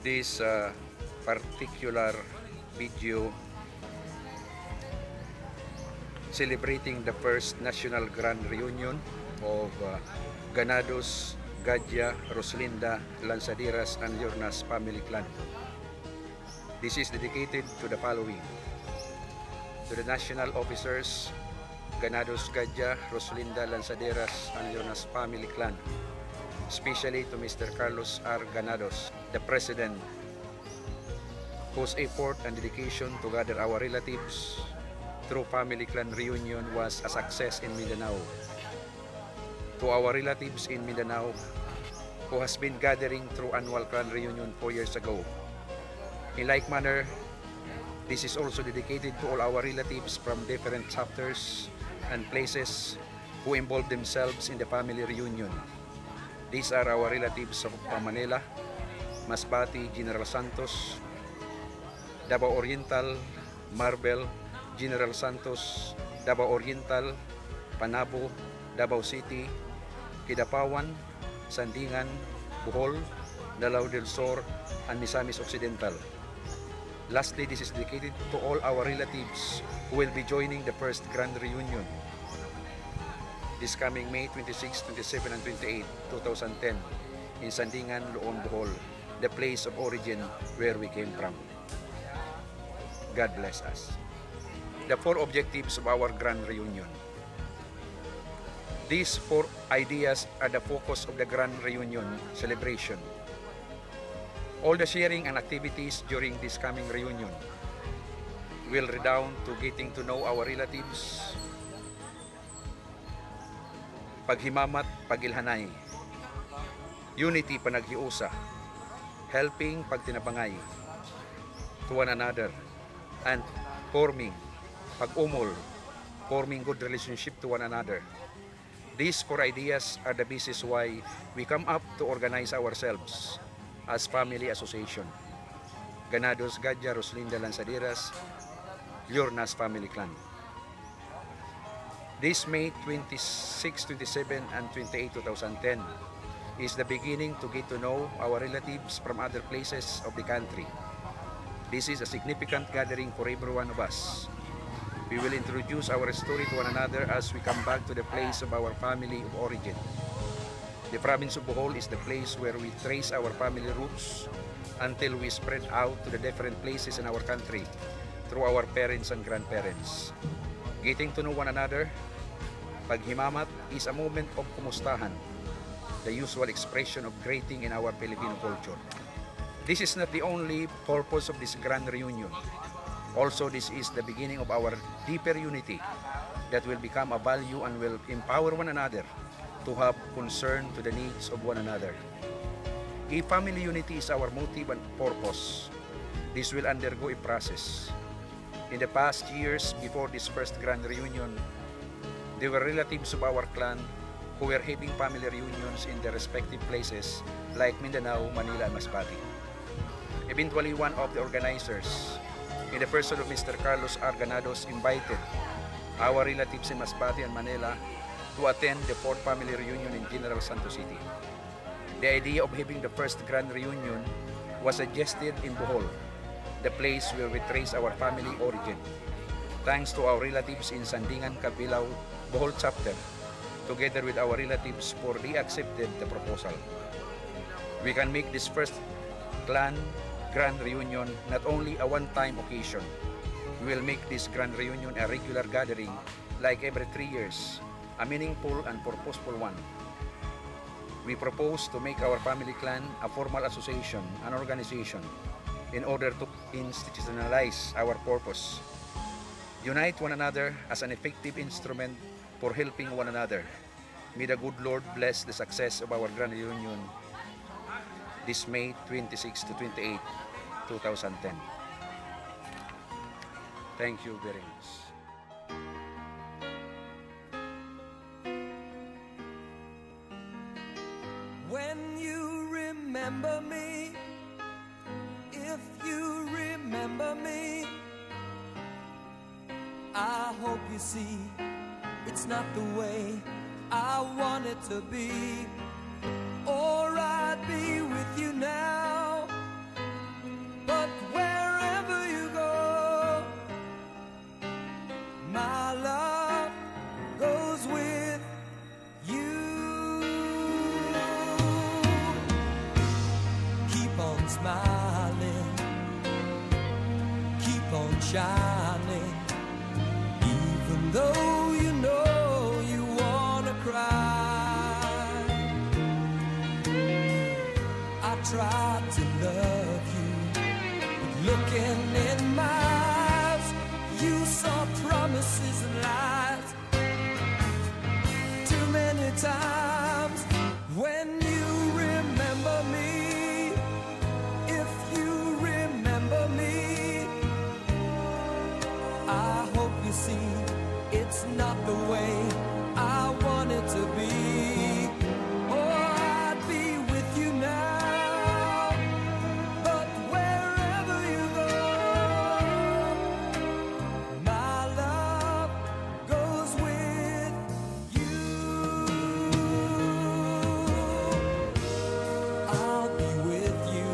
This particular video celebrating the first national grand reunion of Ganados, Gadya, Roslinda, Lanzaderas, and Llornas family clan. This is dedicated to the following: to the national officers, Ganados, Gadya, Roslinda, Lanzaderas, and Llornas family clan, especially to Mr. Carlos R. Ganados, the President, whose effort and dedication to gather our relatives through family clan reunion was a success in Mindanao. To our relatives in Mindanao who has been gathering through annual clan reunion 4 years ago. In like manner, this is also dedicated to all our relatives from different chapters and places who involved themselves in the family reunion. These are our relatives from Manila, Masbate, General Santos, Davao Oriental, Marbel, General Santos, Davao Oriental, Panabo, Davao City, Kidapawan, Sandingan, Bohol, Dalao del Sur, and Misamis Occidental. Lastly, this is dedicated to all our relatives who will be joining the first grand reunion this coming May 26, 27, and 28, 2010 in Sandingan, Loon, Bohol, the place of origin where we came from. God bless us. The 4 objectives of our grand reunion. These 4 ideas are the focus of the grand reunion celebration. All the sharing and activities during this coming reunion will redound to getting to know our relatives, paghimamat, pagilhanay, unity, panaghiusa, helping, pagtinabangay to one another, and forming, pag-umol, forming good relationship to one another. These 4 ideas are the basis why we come up to organize ourselves as family association. Ganados, Gadya, Roslinda, Lanzaderas, Llornas family clan. This May 26, 27, and 28, 2010 is the beginning to get to know our relatives from other places of the country. This is a significant gathering for every one of us. We will introduce our story to one another as we come back to the place of our family of origin. The province of Bohol is the place where we trace our family roots until we spread out to the different places in our country through our parents and grandparents. Getting to know one another, paghimamat, is a moment of kumustahan, the usual expression of greeting in our Filipino culture. This is not the only purpose of this grand reunion. Also, this is the beginning of our deeper unity that will become a value and will empower one another to have concern to the needs of one another. If family unity is our motive and purpose, this will undergo a process. In the past years before this first grand reunion, there were relatives of our clan who were having family reunions in their respective places like Mindanao, Manila, and Masbate. Eventually, one of the organizers, in the person of Mr. Carlos R. Ganados, invited our relatives in Masbate and Manila to attend the 4th family reunion in General Santos City. The idea of having the first grand reunion was suggested in Bohol, the place where we trace our family origin. Thanks to our relatives in Sandingan, Cabilao, Bohol chapter, together with our relatives, for they accepted the proposal. We can make this first clan grand reunion not only a one-time occasion. We will make this grand reunion a regular gathering like every 3 years, a meaningful and purposeful one. We propose to make our family clan a formal association, an organization, in order to institutionalize our purpose, unite one another as an effective instrument for helping one another. May the good Lord bless the success of our grand reunion this May 26 to 28, 2010. Thank you very much. When you remember me, if you remember me, I hope you see it's not the way I want it to be. Or I'd be with you now, shining, even though you know you wanna cry. I tried to love you, but looking in my eyes, you saw promises and lies. Too many times when you remember me, if you remember me, I hope you see it's not the way I want it to be. Oh, I'd be with you now, but wherever you go, my love goes with you. I'll be with you.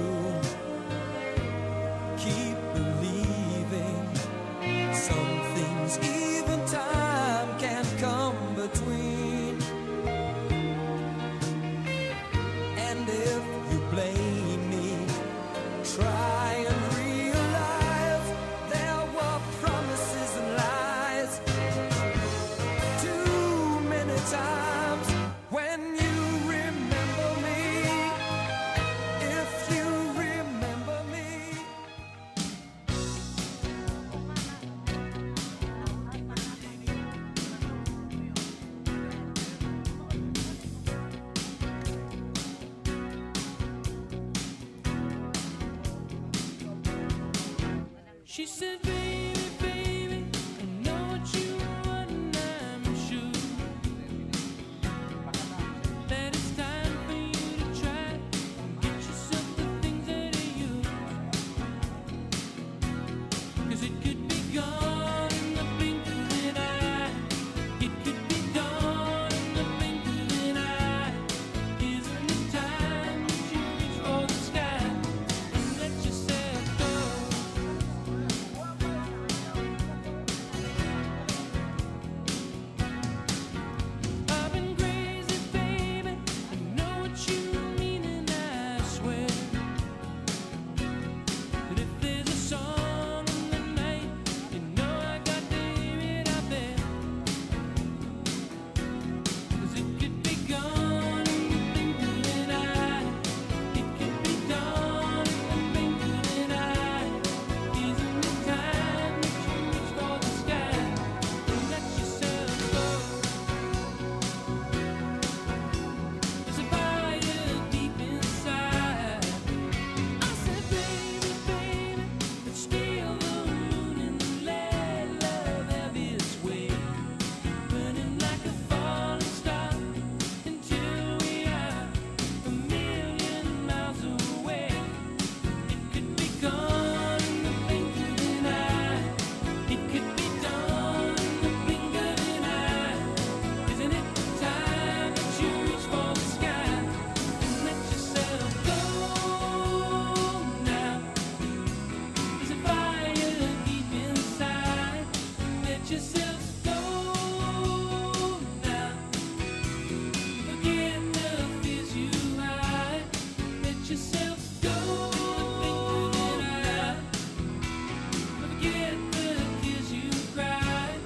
Keep believing. Some things even time can't come between. And if you blame me, try and realize there were promises and lies. Too many times when you remember me, if you remember me. She said, baby, baby, I know what you want, and I'm sure that it's time for you to try and get yourself the things that are yours. 'Cause it could be gone in the blink of an eye. It could be gone in the blink of an eye. Isn't it time that you reach for the sky and let yourself go? I've been crazy, baby. I know what you mean, and I swear that if there's a song in the night, you know I got to hear it out there. 'Cause it could be gone in the blink of an eye. It could be gone in the blink of an eye. Isn't it time that you reach for the sky and let yourself go? There's a fire deep inside. I said, baby, baby, let's steal the moon and let love have its way, burning like a falling star until we are a million miles away. It could be gone in the blink of an eye. It could be done in the blink of an eye. Isn't it time that you reach for the sky and let yourself go now? There's a fire deep inside. Let yourself go now. Forget the fears you hide. Let yourself go. Blink of an eye. Forget the tears you cried.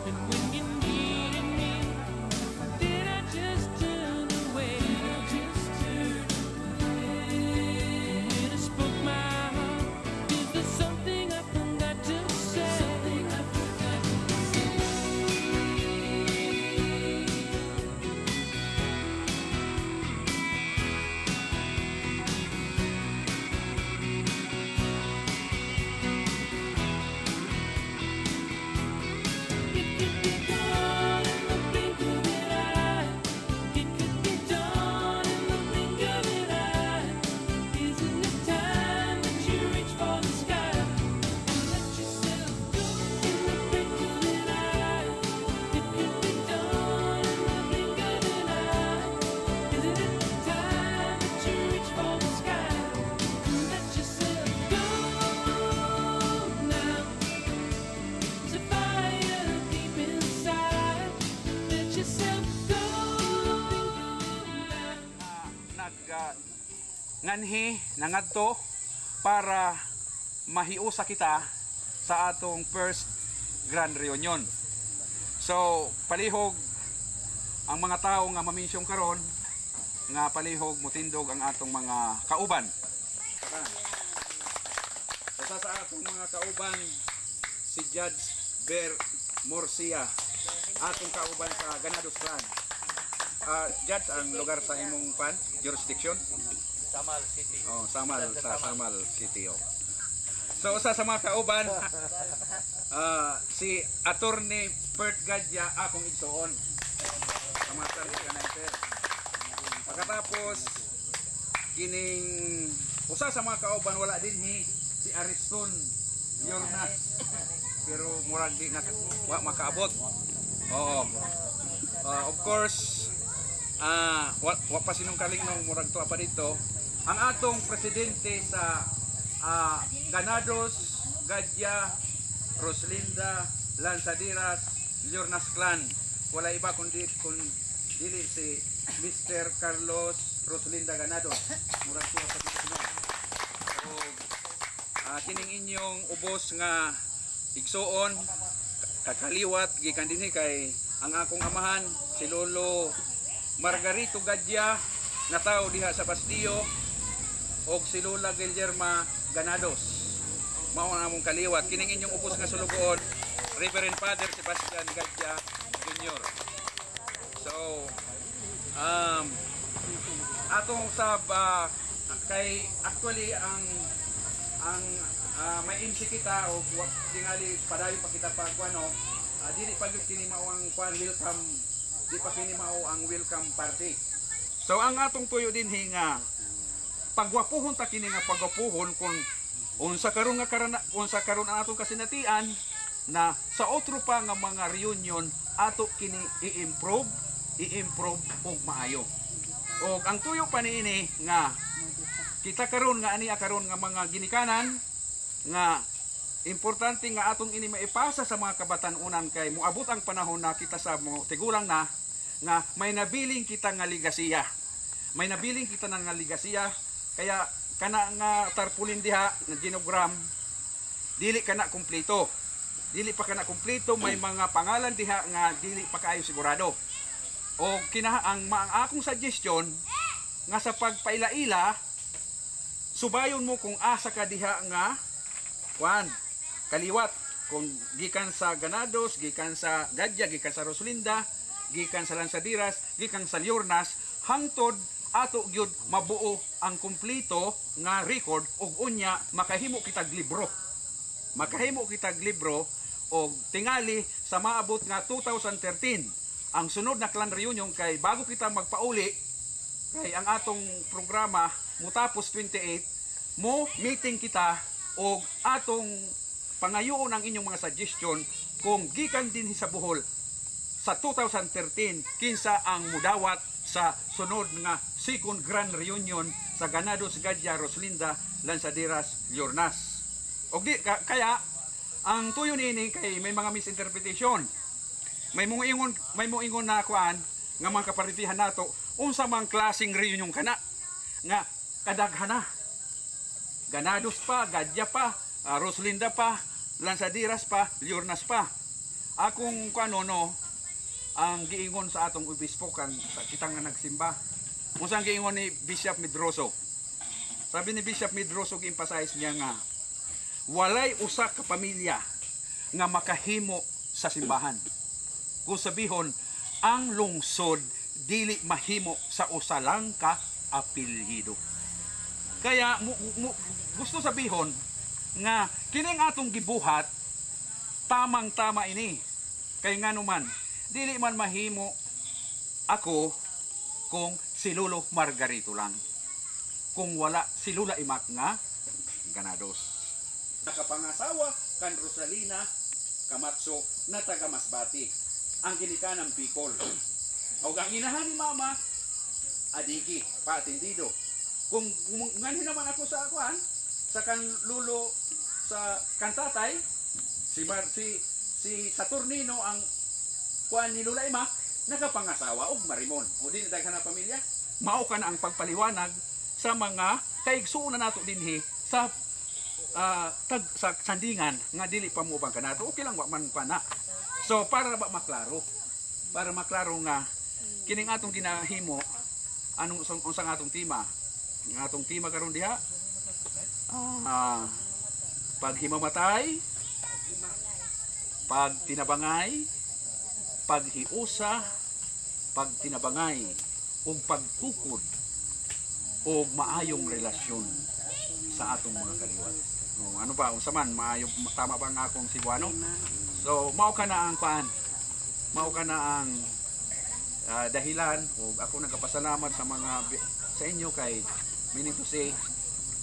And when you needed me, did I just turn away? When I spoke my heart, is there something I forgot to say? It could be gone in the blink of an eye. It could be done in the blink of an eye. Isn't it time that you reach for the sky and let yourself go in the blink of an eye? It could be done in the blink of an eye. Isn't it time that you reach for the sky and let yourself go now? There's a fire deep inside. Let yourself go now. Nganhi nangadto para mahiusa kita sa atong first Grand Reunion. So palihog ang mga tao nga mamensyong karon nga palihog mutindog ang atong mga kauban. Sa atong mga kauban si Judge Ber Morcia, atong kauban sa Ganados Clan. Judge, ang lugar sa imong jurisdiction? Samal City. Oh, Samal, sa Samal City. Oh. So usa sa mga kauban si Attorney Bert Gadya akong igsoon. Kamatar ka na sir. Pagkatapos kining usa sa mga kauban wala dinhi si Ariston Yornas. Pero murag di na makaabot. Oo. Of course, wa pa sinungkaling nung murag to apa dito. Ang atong presidente sa Ganados, Gadya, Roslinda, Lanzaderas, Yornas Clan. Wala iba kundi dili si Mr. Carlos Roslinda Ganados. Murag to sa dito. So, kining inyong ubos nga igsoon kakaliwat gikan dinhi kay ang akong amahan si Lolo Margarito Gadya na tao diha sa Bastillo og si Lola Guillerma Ganados mao na among kaliwat kining inyong ubos nga sulugoon Reverend Father Sebastian Gadya Jr. So atong sab kay actually ang may MC kita o tingali padayon pa kita pag ano dili pa gyud kini mao ang welcome di pa kini mao ang welcome party. So ang atong tuyo dinhi nga pagwapuhon ta kini nga pagwapuhon kung unsa karon ang atong kasinatian na sa otro pa nga mga reunion ato kini i-improve og maayo. Og ang tuyo pa niini nga kita karon nga aniya karon nga mga ginikanan nga importante nga atong ini maipasa sa mga kabatan-unan kay moabot ang panahon na kita sa tigulang na nga may nabiling kita nga ligasiya. May nabiling kita nga ligasiya kaya kana nga tarpulin diha nga genogram dili kana kumpleto. Dili pa kana kumpleto may mga pangalan diha nga dili pa kaayo sigurado. O ang akong suggestion nga sa pagpailaila subayon mo kung asa ka diha nga kaliwat kung gikan sa Ganados, gikan sa Gadya, gikan sa Roslinda, gikan sa Lanzaderas, gikan sa Yornas, hangtod ato gyud mabuo ang kumpleto nga record ug unya makahimo kitag libro. Makahimo kitag libro og tingali sa maabot nga 2013 ang sunod na clan reunion kay bago kita magpauli kay ang atong programa mutapos 28 mo meeting kita og atong pangayoon ang inyong mga suggestion kung gikan din sa Bohol sa 2013 kinsa ang mudawat sa sunod nga second grand reunion sa Ganados, Gadya, Roslinda, Lanzaderas, Yornas. Og kaya ang tuyo niini kay may mga misinterpretation. May moingon na kuan nga mga kaparitihan nato unsa mang klaseng reunion kana nga kadaghana. Ganados pa, Gadya pa, Roslinda pa, Lanzaderas pa, Yornas pa. Akong no, ang giingon sa atong obispo kan kita nga nagsimba. Unsang giingon ni Bishop Medroso. Sabi ni Bishop Medroso gi-emphasize niya nga walay usa ka pamilya nga makahimo sa simbahan. Kung sabihon ang lungsod dili mahimo sa usa lang ka apelyido. Kaya gusto sabihon nga kining atong gibuhat tamang-tama ini. Kay nganuman dili man mahimo ako kung si Lolo Margarito lang. Kung wala si Lula Imak nga Ganados. Nakapangasawa kan Rosalina Camacho na taga Masbati. Ang ginikanan Bicol. O ang inahan ni Mama Adiki Patendido. Kung nganin naman ako sa akuan, sa kan lulo sa kantatay, si Saturnino ang kuan ni Lula Imak, nakapangasawa og Marimon. O din daghan na pamilya, mao ka na ang pagpaliwanag sa mga kaigsuon na nato dinhi sa tag sa sandingan nga dili pa mo bang kanato, okay lang wa man pa na. So para ba maklaro? Para maklaro nga kining atong ginahimo anong unsang atong tema? Ang atong tema karon diha paghimamatay, pagtinabangay, paghiusa, pagtinabangay ug pagtukod o maayong relasyon sa atong mga kaliwat. Ano ba unsa man maayo tama ba nga akong Cebuano? So mao ka na ang paan. Mao ka na ang dahilan o ako nagapasalamat sa inyo kay meaning to say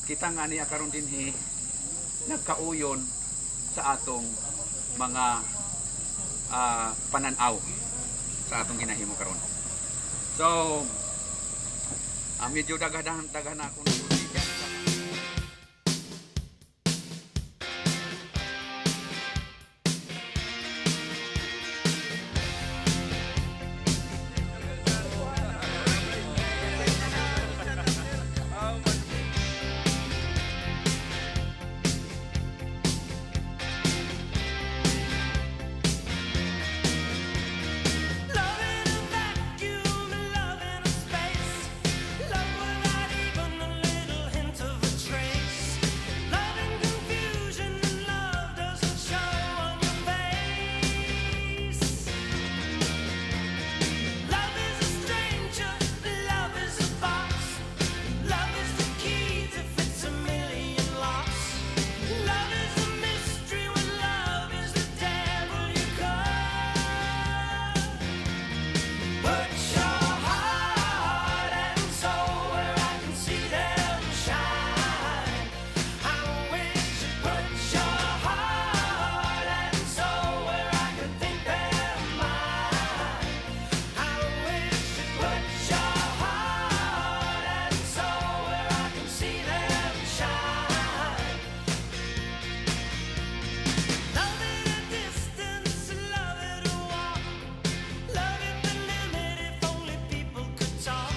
kita nga niya karon dinhi nagkauyon sa atong mga pananaw sa atong ginahimo karon. So medyo daghan ako ng Love in a vacuum, love in a space, love without even a little hint of a trace. Love in confusion, love doesn't show on your face. Love is a stranger, love is a box, love is the key to fix a million locks. Love is a mystery when love is the devil you call. Put your heart and soul where I can see them shine. I wish you put your heart and soul where I can think they're mine. I wish you put your heart and soul where I can see them shine. Love at a distance, love at a walk, love at the limit if only people could talk.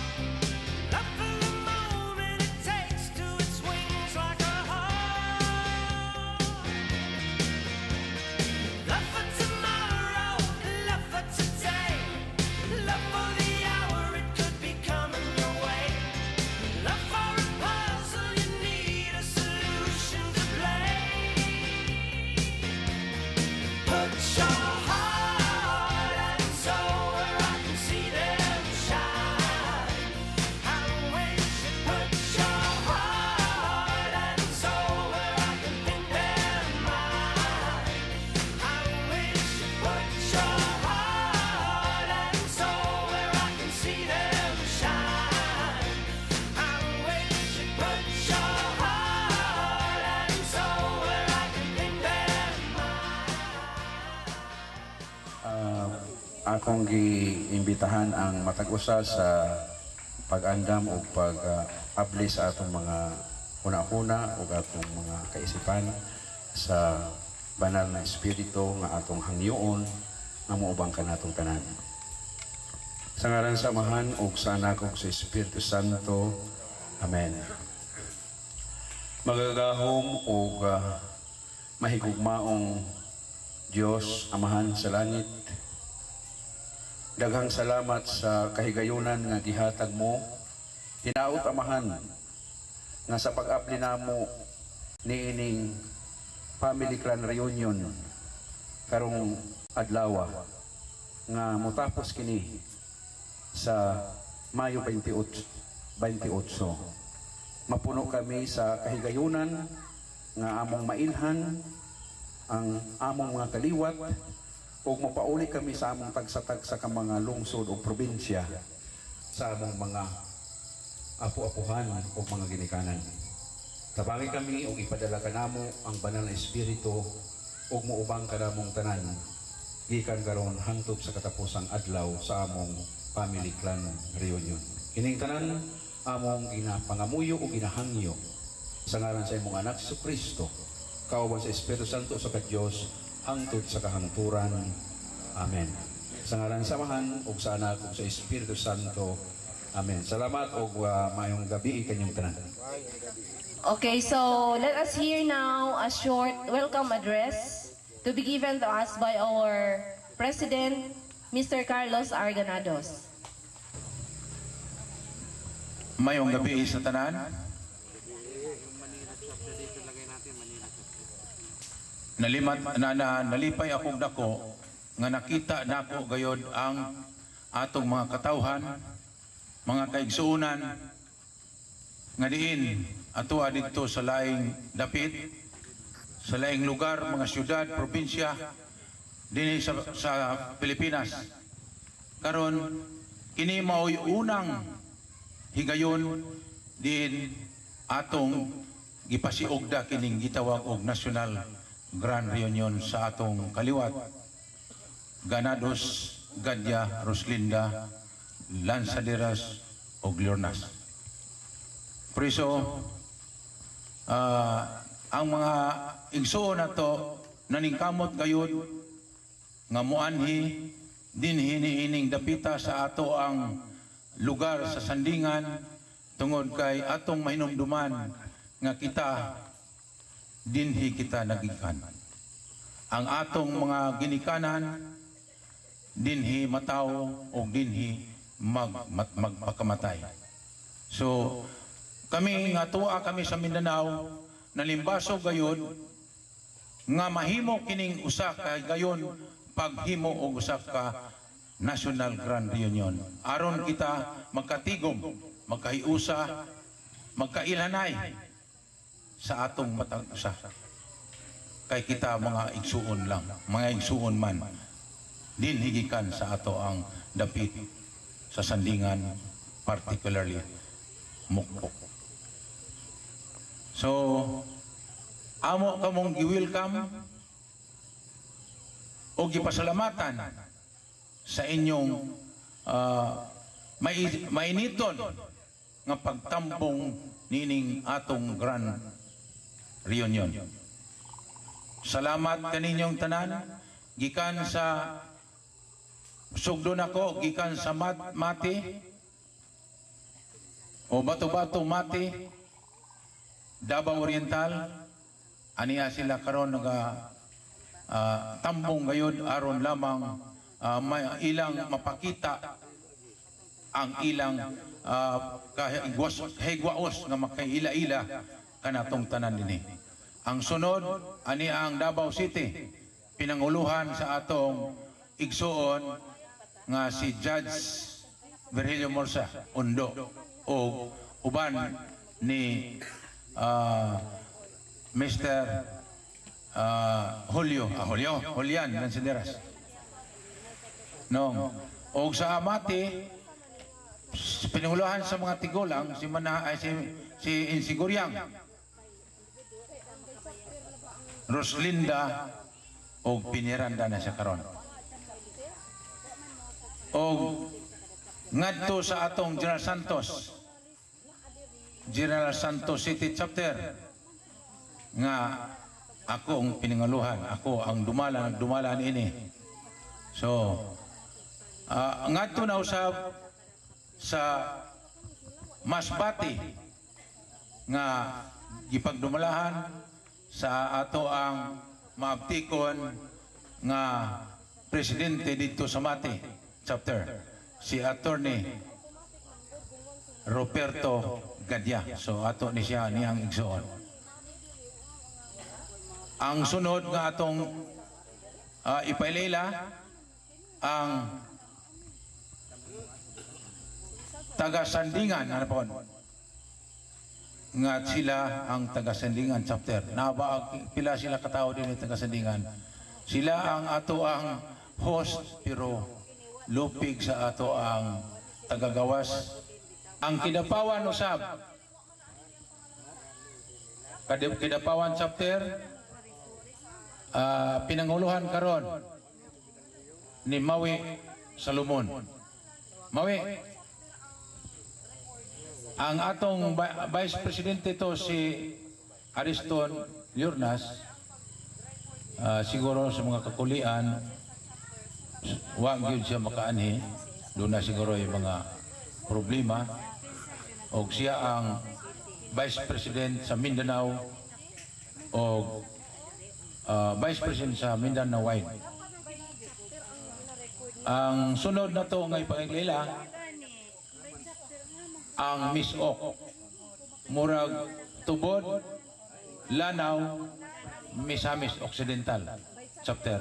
Love for the moment it takes to its wings like a hawk. Love for tomorrow, love for today, love for the hour it could be coming your way. Love for a puzzle you need a solution to play. Put your heart and soul where I can see them shine. I wish you put your heart and soul where I can think they're mine. I wish you put your heart and soul where I can see them shine. I wish you put your heart and soul where I can think they're akong giimbitahan ang matag-usa sa pag-andam o pag-abli sa atong mga una-una o atong mga kaisipan sa banal na espiritu nga atong hangyoon nga moubang kanatong tanan. Sa ngalan sa Amahan ug sa Anak ug sa Espiritu Santo. Amen. Magagahom ug mahigugmaong Diyos Amahan sa langit, daghang salamat sa kahigayunan nga gihatag mo. Hinaut Amahan nga sa pag-apli namo niining family clan reunion karong adlaw nga motapos kini sa Mayo 28. Mapuno kami sa kahigayunan nga among mailhan ang among mga kaliwat o mapauli kami sa among tagsa-tagsa ka mga lungsod o probinsya sa among mga apu-apuhan o mga ginikanan. Tabangi kami o ipadala ka namo ang banal na espiritu o muubang ka namong tanan gikan karon hangtod sa katapusang adlaw sa among family clan reunion. Kining tanan among ginapangamuyo o ginahangyo sa ngalan sa imong anak sa Kristo, kauban sa Espiritu Santo sa Diyos hangtod sa kahangturan. Amen. Sa ngalan sa Amahan ug sa Anak ug sa Espiritu Santo. Amen. Salamat o mayong gabi kanyang tanan. Okay, so let us hear now a short welcome address to be given to us by our President, Mr. Carlos R. Ganados. Mayong gabi sa tanan. Nalipay akong dako nga nakita nako gayod ang atong mga katawhan, mga kaigsuunan nga diin ato didto sa laing dapit, sa laing lugar, mga syudad, probinsya dinhi sa Pilipinas. Karon kini mao'y unang higayon din atong gipasiugda kining gitawag og National Grand Reunion sa atong kaliwat. Ganados, Gadya, Roslinda, Lanzaderas o Glornas. Preso, ang mga igsoon na to naningkamot gayud nga muanhi dinhi niining dapita sa ato ang lugar sa sandingan tungod kay atong mahinumduman nga kita dinhi kita nagikan. Ang atong mga ginikanan dinhi mataw o dinhi magpakamatay. So kami nga tuwa kami sa Mindanao nalimbaso gayon nga mahimo kining usa ka gayon paghimo og usa ka National Grand Reunion aron kita magkatigom, magkahiusa, magkailanay sa atong matag usa. Kay kita mga igsuon lang, mga igsuon man din higikan sa ato ang dapit sa sandingan, particularly Mukpok. So amo kamong gi-welcome o gipasalamatan sa inyong mainiton nga pagtambong nining atong Grand Reunion. Salamat kaninyong tanan gikan sa sugdo nako gikan sa Mati o Bato-Bato Mati, Davao Oriental. Aniya sila karon naga tambong gayud aron lamang ilang mapakita ang ilang higwaos nga makaila-ila kanatong tanan dinhi. Ang sunod ani ang Davao City, pinanguluhan sa atong igsuon nga si Judge Virgilio Morsa Undo o uban ni Mr. Julian Lanzaderas. No, og sa Amati pinanguluhan sa mga tigulang si Insiguriang, Roslinda o Piniranda na siya karon. O ngadto sa atong General Santos City Chapter nga ako ang pinanguluhan, ako ang dumalan ini. So ngadto na usab sa Masbati nga gipagdumalahan sa ato ang maabtikon nga presidente dito sa Mati Chapter, si Attorney Roberto Gadya. So ato ni siya niyang igsuon. Ang sunod nga atong ipailila ang taga-Sandingan, ano po? Nga sila ang taga-Sandingan Chapter. Pila sila katao din yung taga-Sandingan. Sila ang ato ang host pero lupig sa ato ang tagagawas. Ang Kidapawan usab. Kidapawan Chapter pinanguluhan karon ni Mawi Salomon. Mawi, ang atong Vice Presidente to si Ariston Llurnas, siguro sa mga kakulian wag yun siya makaanhi, doon na siguro yung mga problema o siya ang Vice President sa Mindanao o Vice President sa Mindanao Wide. Ang sunod na to ngay pangilila ang Miss Ok murag tubod Lanao Misamis Occidental chapter.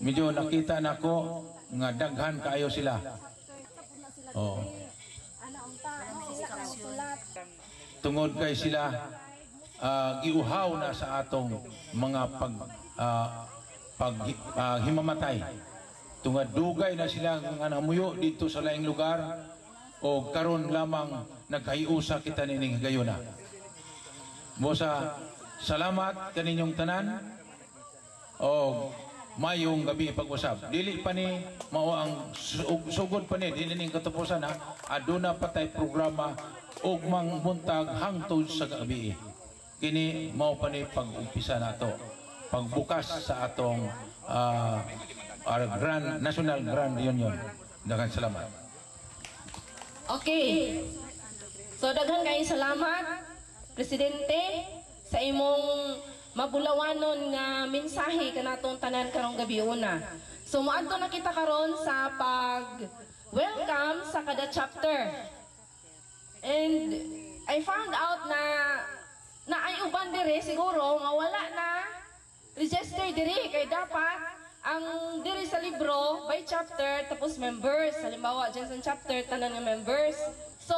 Medyo nakita nako nga daghan kaayo sila. Oh. Tungod kay sila giuhaw na sa atong mga himamatay. Tungod dugay na sila nga namuyo dito sa laing lugar o karon lamang nagkayusa kita nining gayuna. Mosa salamat kaninyong tanan o mayong gabi pag-usap. Dili pa ni mao ang sugod pa ni dili ning katapusan ha. Aduna patay programa ug mangbuntag hangtod sa gabi. Kini mao pa ni pag-umpisa nato. Pagbukas sa atong National Grand Reunion. Daghang salamat. Okay. So daghan kay salamat Presidente sa imong mabulawanon nga mensahe kanatong tanan karong gabi una. So moadto na kita karon sa pag-welcome sa kada chapter. And I found out na ay uban dire siguro nga wala na register dire kay dapat ang dire sa libro by chapter tapos members. Halimbawa dyan sa chapter tanan nga members. So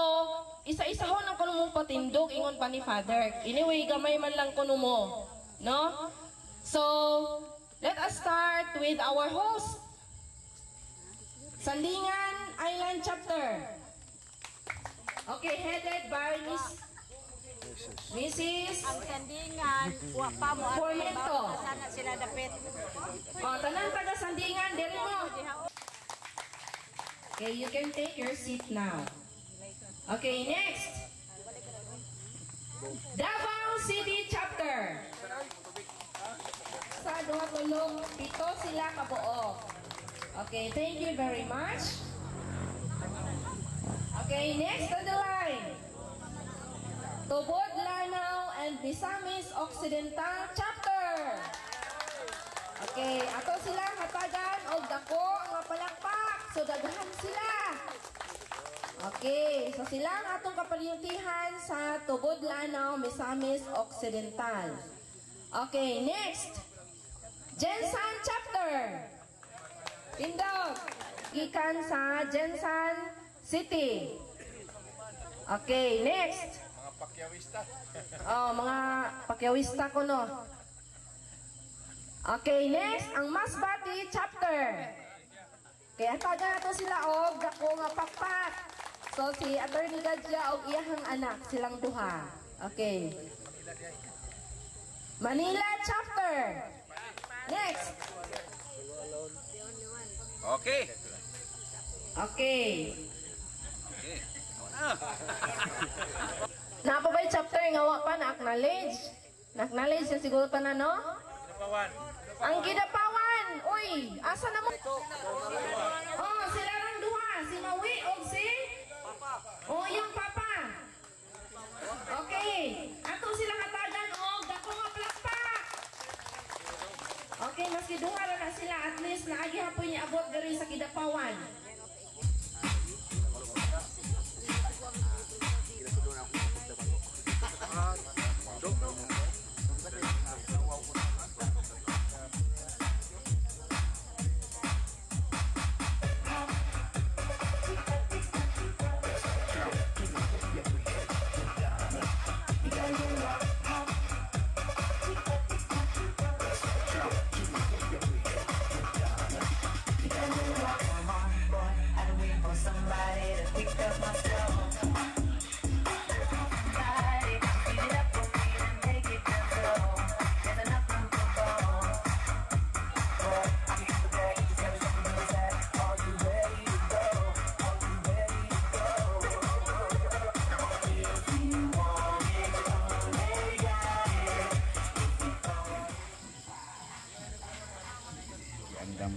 isa-isahon ang kuno mong patindog ingon pa ni Father. Anyway gamay man lang kuno mo. No? So, let us start with our host. Sandingan Island Chapter. Okay, headed by Mrs. Ang Sandingan, wa pa mo Formento. sana sila dapit. Tanan taga Sandingan, diri mo. Okay, you can take your seat now. Okay, next. Davao City Chapter. Sa 2-3, 7 sila kabuo. Okay, thank you very much. Okay, next on the line. Tubod, Lanao, and Misamis Occidental Chapter. Okay, ato sila hatagan og dako nga palakpak. So daghan sila. Okay, so sila ang atong kapaliyutihan sa Tubod, Lanao, Misamis Occidental. Okay, next. Jensan Chapter. Tindog. Gikan sa Jensan City. Okay, next. Mga pakyawista. Mga pakyawista ko no. Okay, next. Ang Masbate Chapter. Kaya taga nato sila og dako nga pakpak. So si Attorney Gadja og iyahang anak silang duha. Okay. Manila Chapter. Next. Okay. Okay. Napabay chapter nga wa pa na-acknowledge. Na-acknowledge na siguro pa na, no? Ang Kidapawan. Uy, asa na mo? Oh, sila lang duha. Si Maui o si? Oh, yung papa. Okay. Ato sila katagan o dako nga plakpak. Okay, maski duha na sila. At least naagi hapon niya abot diri sa Kidapawan.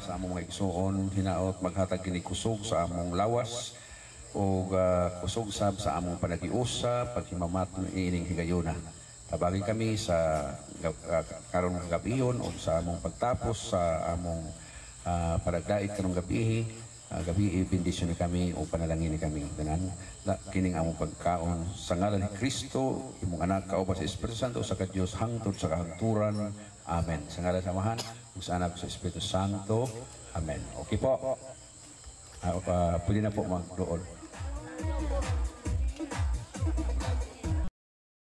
Sa among mga igsuon hinaot maghatag kini kusog sa among lawas o kusog sab sa among panagiusa paghimamat ng ining higayuna. Tabagin kami sa karon nga gabiyon o sa among pagtapos sa among paragdait karong gabi. Gabi bendisyon kami o panalangin kami tanan kining among pagkaon sa ngalan ni Kristo imong anak kauban sa Espiritu Santo sa Dios hangtod sa kahangturan. Amen. Sa ngalan samahan ug sa anak sa Espiritu Santo. Amen. Okay po. Pwede na po magdoon.